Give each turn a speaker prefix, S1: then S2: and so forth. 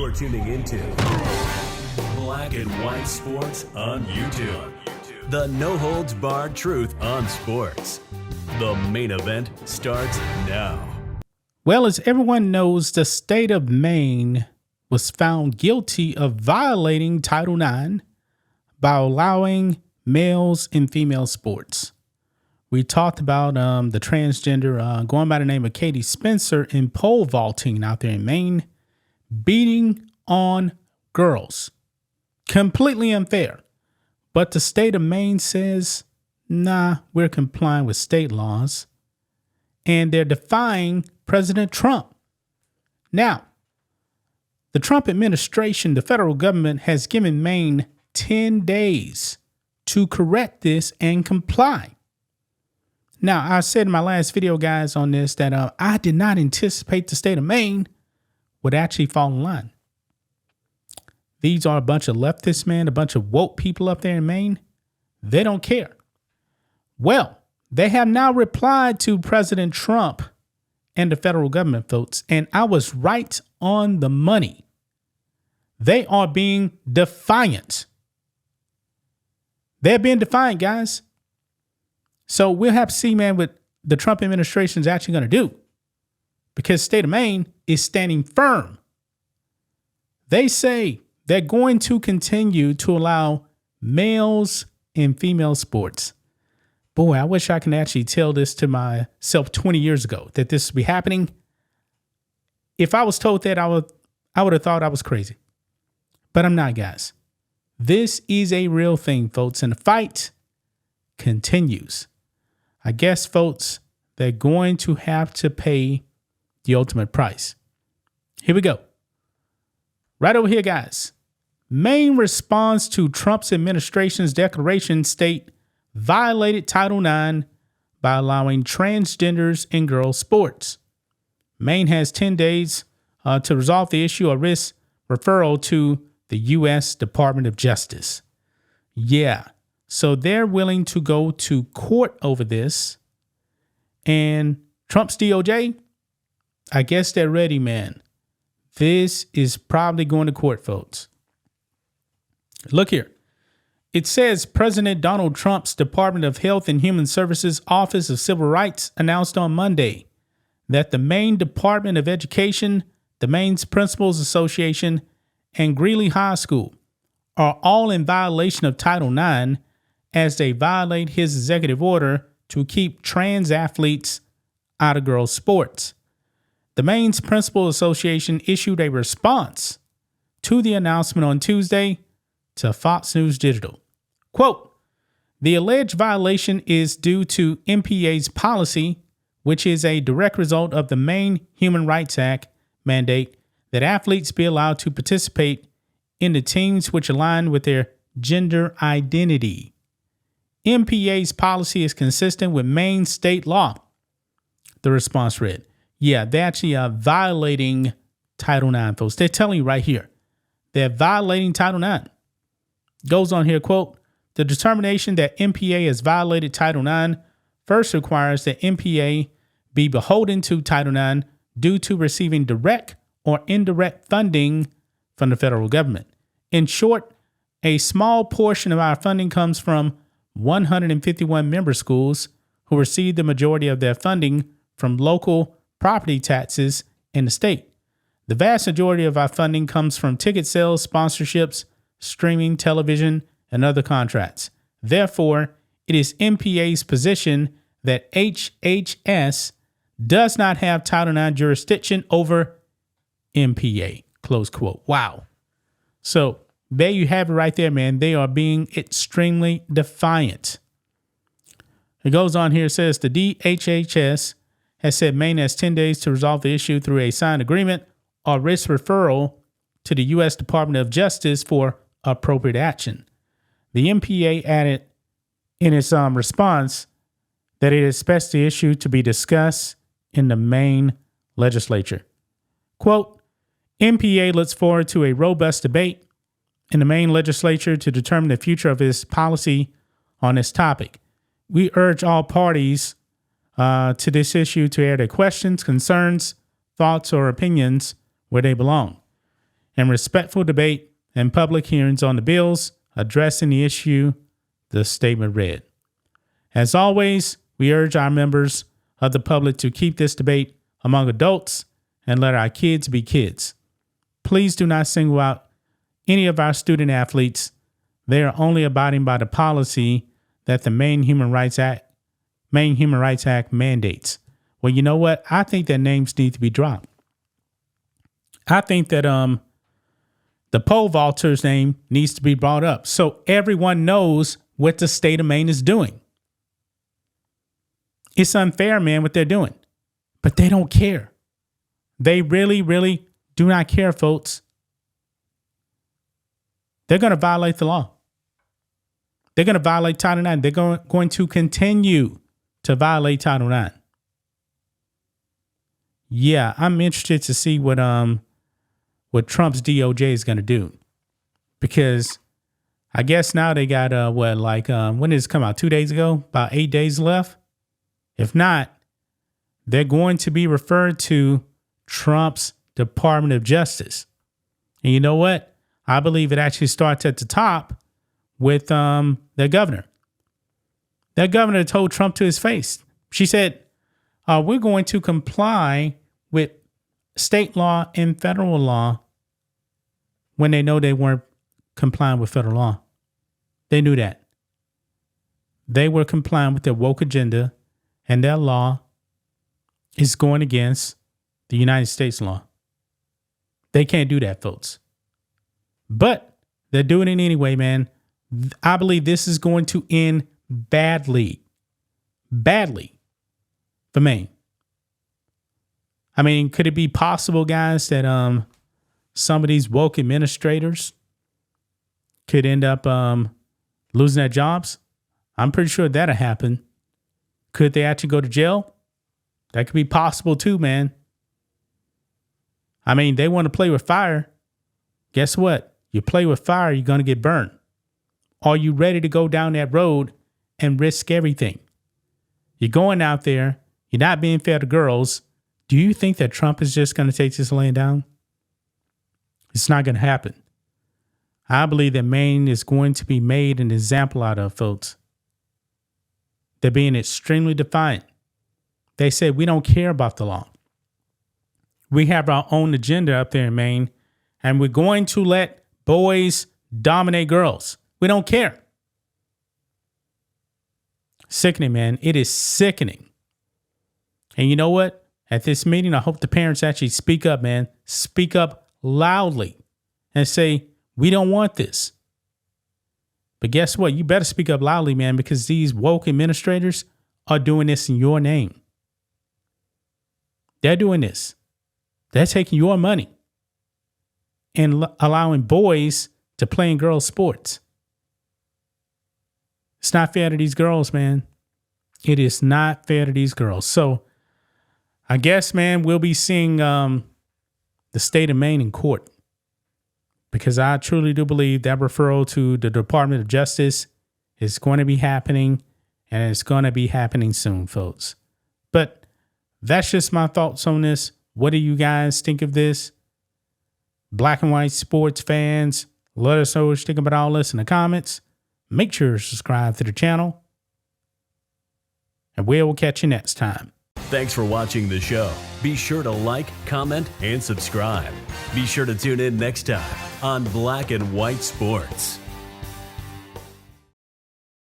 S1: You're tuning into Black and White Sports on YouTube. The no-holds-barred truth on sports. The main event starts now.
S2: Well, as everyone knows, the state of Maine was found guilty of violating Title IX by allowing males in female sports. We talked about the transgender going by the name of Katie Spencer in pole vaulting out there in Maine, beating on girls. Completely unfair. But the state of Maine says, nah, we're complying with state laws. And they're defying President Trump. Now, the Trump administration, the federal government, has given Maine 10 days to correct this and comply. Now, I said in my last video, guys, on this that I did not anticipate the state of Maine would actually fall in line. These are a bunch of leftists, man, a bunch of woke people up there in Maine. They don't care. Well, they have now replied to President Trump and the federal government, folks, and I was right on the money. They are being defiant. They're being defiant, guys. So we'll have to see, man, what the Trump administration is actually going to do, because the state of Maine is standing firm. They say they're going to continue to allow males in female sports. Boy, I wish I can actually tell this to myself 20 years ago that this would be happening. If I was told that, I would have thought I was crazy. But I'm not, guys. This is a real thing, folks, and the fight continues. I guess, folks, they're going to have to pay the ultimate price. Here we go. Right over here, guys. Maine response to Trump's administration's declaration state violated Title IX by allowing transgenders in girls' sports. Maine has 10 days to resolve the issue or risk referral to the U.S. Department of Justice. Yeah. So they're willing to go to court over this. And Trump's DOJ, I guess they're ready, man. This is probably going to court, folks. Look here. It says President Donald Trump's Department of Health and Human Services Office of Civil Rights announced on Monday that the Maine Department of Education, the Maine's Principals Association, and Greeley High School are all in violation of Title IX as they violate his executive order to keep trans athletes out of girls' sports. The Maine's Principal Association issued a response to the announcement on Tuesday to Fox News Digital. Quote, the alleged violation is due to MPA's policy, which is a direct result of the Maine Human Rights Act mandate that athletes be allowed to participate in the teams which align with their gender identity. MPA's policy is consistent with Maine state law. The response read, yeah, they actually are violating Title IX, folks. They're telling you right here. They're violating Title IX. Goes on here, quote, the determination that MPA has violated Title IX first requires that MPA be beholden to Title IX due to receiving direct or indirect funding from the federal government. In short, a small portion of our funding comes from 151 member schools who receive the majority of their funding from local property taxes in the state. The vast majority of our funding comes from ticket sales, sponsorships, streaming, television, and other contracts. Therefore, it is MPA's position that HHS does not have Title IX jurisdiction over MPA, close quote. Wow. So there you have it right there, man. They are being extremely defiant. It goes on here, it says the DHHS has said Maine has 10 days to resolve the issue through a signed agreement or risk referral to the U.S. Department of Justice for appropriate action. The MPA added in its response that it expects the issue to be discussed in the Maine legislature. Quote, MPA looks forward to a robust debate in the Maine legislature to determine the future of its policy on this topic. We urge all parties to this issue to air their questions, concerns, thoughts, or opinions where they belong. and respectful debate and public hearings on the bills addressing the issue, the statement read. As always, we urge our members of the public to keep this debate among adults and let our kids be kids. Please do not single out any of our student athletes. They are only abiding by the policy that the Maine Human Rights Act mandates. Well, you know what? I think that names need to be dropped. I think that the pole vaulter's name needs to be brought up so everyone knows what the state of Maine is doing. It's unfair, man, what they're doing, but they don't care. They really, really do not care, folks. They're going to violate the law. They're going to violate Title IX. They're going to continue to violate Title IX. Yeah, I'm interested to see what Trump's DOJ is going to do, because I guess now they got when did this come out? 2 days ago? About 8 days left. If not, they're going to be referred to Trump's Department of Justice. And you know what? I believe it actually starts at the top with their governor. That governor told Trump to his face. She said, we're going to comply with state law and federal law when they know they weren't complying with federal law. They knew that. They were complying with their woke agenda, and their law is going against the United States law. They can't do that, folks. But they're doing it anyway, man. I believe this is going to end badly for Maine. I mean, could it be possible, guys, that some of these woke administrators could end up losing their jobs? I'm pretty sure that'll happen. Could they actually go to jail? That could be possible too, man. I mean, they want to play with fire. Guess what? You play with fire, you're going to get burned. Are you ready to go down that road and risk everything? You're going out there. You're not being fair to girls. Do you think that Trump is just going to take this laying down? It's not going to happen. I believe that Maine is going to be made an example out of, folks. They're being extremely defiant. They say, we don't care about the law. We have our own agenda up there in Maine, and we're going to let boys dominate girls. We don't care. Sickening, man. It is sickening. And you know what? At this meeting, I hope the parents actually speak up, man. Speak up loudly and say, we don't want this. But guess what? You better speak up loudly, man, because these woke administrators are doing this in your name. They're doing this. They're taking your money and allowing boys to play in girls' sports. It's not fair to these girls, man. It is not fair to these girls. So I guess, man, we'll be seeing the state of Maine in court, because I truly do believe that referral to the Department of Justice is going to be happening, and it's going to be happening soon, folks. But that's just my thoughts on this. What do you guys think of this? Black and white sports fans, let us know what you think about all this in the comments. Make sure to subscribe to the channel, and we will catch you next time.
S1: Thanks for watching the show. Be sure to like, comment, and subscribe. Be sure to tune in next time on Black and White Sports.